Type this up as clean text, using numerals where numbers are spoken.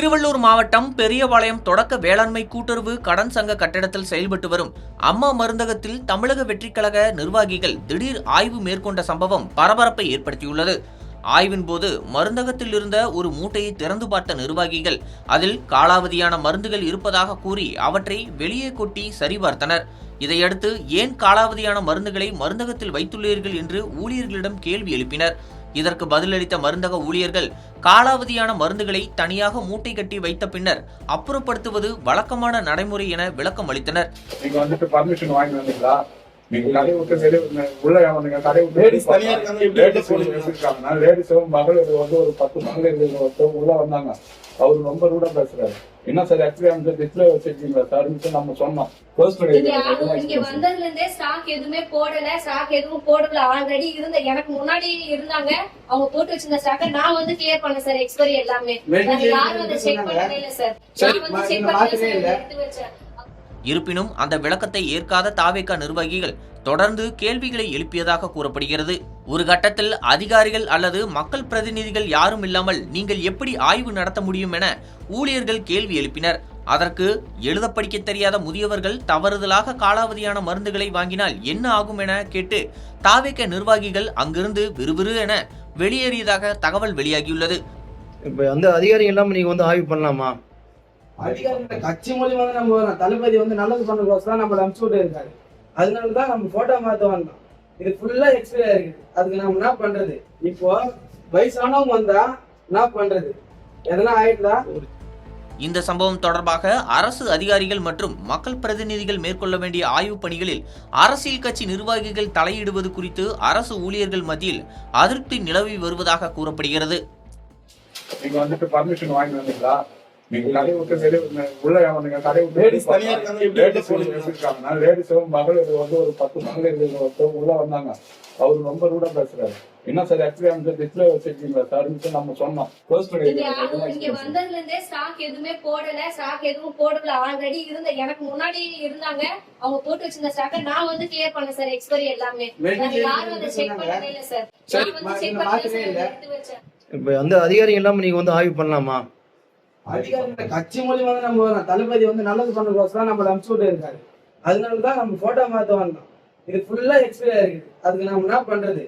திருவள்ளூர் மாவட்டம் பெரியபாளையம் தொடக்க வேளாண்மை கூட்டுறவு கடன் சங்க கட்டிடத்தில் செயல்பட்டு வரும் அம்மா மருந்தகத்தில் தமிழக வெற்றிக்கழக நிர்வாகிகள் திடீர் ஆய்வு மேற்கொண்ட சம்பவம் பரபரப்பை ஏற்படுத்தியுள்ளது. ஆய்வின் போது மருந்தகத்தில் இருந்த ஒரு மூட்டையை திறந்து பார்த்த நிர்வாகிகள் அதில் காலாவதியான மருந்துகள் இருப்பதாக கூறி அவற்றை வெளியே கொட்டி சரிபார்த்தனர். இதையடுத்து ஏன் காலாவதியான மருந்துகளை மருந்தகத்தில் வைத்துள்ளீர்கள் என்று ஊழியர்களிடம் கேள்வி எழுப்பினர். இதற்கு பதிலளித்த மருந்தக ஊழியர்கள் காலாவதியான மருந்துகளை தனியாக மூட்டை கட்டி வைத்த பின்னர் அப்புறப்படுத்துவது வழக்கமான நடைமுறை என விளக்கம் அளித்தனர். அவரு ரொம்ப ரூடா பேசுறாரு. என்ன சார் ஆக்சுவலி அந்த டிஸ்ப்ளே வச்சிருக்கீங்களா சார் நம்ம சொன்னோம். இங்க வந்ததுல இருந்தே ஸ்டாக் எதுவுமே போடல, ஸ்டாக் எதுவும் போடல. ஆல்ரெடி இருந்த எனக்கு முன்னாடி இருந்தாங்க, அவங்க போட்டு வச்சிருந்த ஸ்டாக்க நான் வந்து கிளியர் பண்ணேன் சார். எக்ஸ்பைரி எல்லாமே யாரும் வந்து செக் பண்ணவே இல்ல சார். நான் வந்து செக் பண்ணவே இல்ல, எடுத்து வச்சேன். இருப்பினும் அந்த விளக்கத்தை ஏற்காத தாவேகா நிர்வாகிகள் தொடர்ந்து கேள்விகளை எழுப்பியதாக கூறப்படுகிறது. ஒரு கட்டத்தில் அதிகாரிகள் அல்லது மக்கள் பிரதிநிதிகள் யாரும் இல்லாமல் நீங்கள் எப்படி ஆய்வு நடத்த முடியும் என ஊழியர்கள் கேள்வி எழுப்பினர். அதற்கு எழுத படிக்க தெரியாத முதியவர்கள் தவறுதலாக காலாவதியான மருந்துகளை வாங்கினால் என்ன ஆகும் என கேட்டு தாவேகா நிர்வாகிகள் அங்கிருந்து விறுவிறு என வெளியேறியதாக தகவல் வெளியாகியுள்ளது. இப்ப அந்த அதிகாரிகள் எல்லாம் நீங்க வந்து ஆய்வு பண்ணலாமா? அதிகாரிகள் கட்சி மூலியமா நம்ம தளபதி வந்து நல்லது பண்ண நம்மள அனுப்பிச்சு விட்டு இருக்காரு. அதனாலதான் நம்ம போட்டோ மாத்த வந்தோம். இது ஃபுல்லா எக்ஸ்பைரி ஆயிருக்கு. அதுக்கு நம்ம என்ன பண்றது? இப்போ வயசானவங்க வந்தா என்ன பண்றது? எதனா ஆயிடுதா? இந்த சம்பவம் தொடர்பாக அரசு அதிகாரிகள் மற்றும் மக்கள் பிரதிநிதிகள் மேற்கொள்ள வேண்டிய ஆய்வு பணிகளில் அரசியல் கட்சி நிர்வாகிகள் தலையிடுவது குறித்து அரசு ஊழியர்கள் மத்தியில் அதிருப்தி நிலவி வருவதாக கூறப்படுகிறது. நீங்க வந்துட்டு பர்மிஷன் வாங்கி வந்தீங்களா? நீங்க கடை விட்டு உள்ள கடை லேடிஸும் மகளிர் வந்து ஒரு 10 மகளிர் உள்ள வந்தாங்க. அவரு ரொம்ப ரூடா பேசுறாரு. என்ன சார் ஆக்சுவலி அந்த டிஸ்ப்ளே வச்சிருக்கீங்களா சார் நம்ம சொன்னோம். இங்க வந்ததுல இருந்தே ஸ்டாக் எதுவுமே போடல, ஸ்டாக் எதுவும் போடல. ஆல்ரெடி இருந்த எனக்கு முன்னாடி இருந்தாங்க, அவங்க போட்டு வச்சிருந்த ஸ்டாக்க நான் வந்து கிளியர் பண்ணேன் சார். எக்ஸ்பைரி எல்லாமே யாரும் வந்து செக் பண்ணவே இல்ல சார். நான் வந்து செக் பண்ணவே இல்ல, எடுத்து வச்சேன். இப்ப அந்த அதிகாரிகள் எல்லாம் நீங்க வந்து ஆய்வு பண்ணலாமா? அதிகாரிகள் கட்சி மூலியமா நம்ம தளபதி வந்து நல்லது பண்ண நம்மள அனுப்பிச்சு விட்டு இருக்காரு. அதனாலதான் நம்ம போட்டோ மாத்த வந்தோம். இது ஃபுல்லா எக்ஸ்பைரி ஆயிருக்கு. அதுக்கு நம்ம என்ன பண்றது?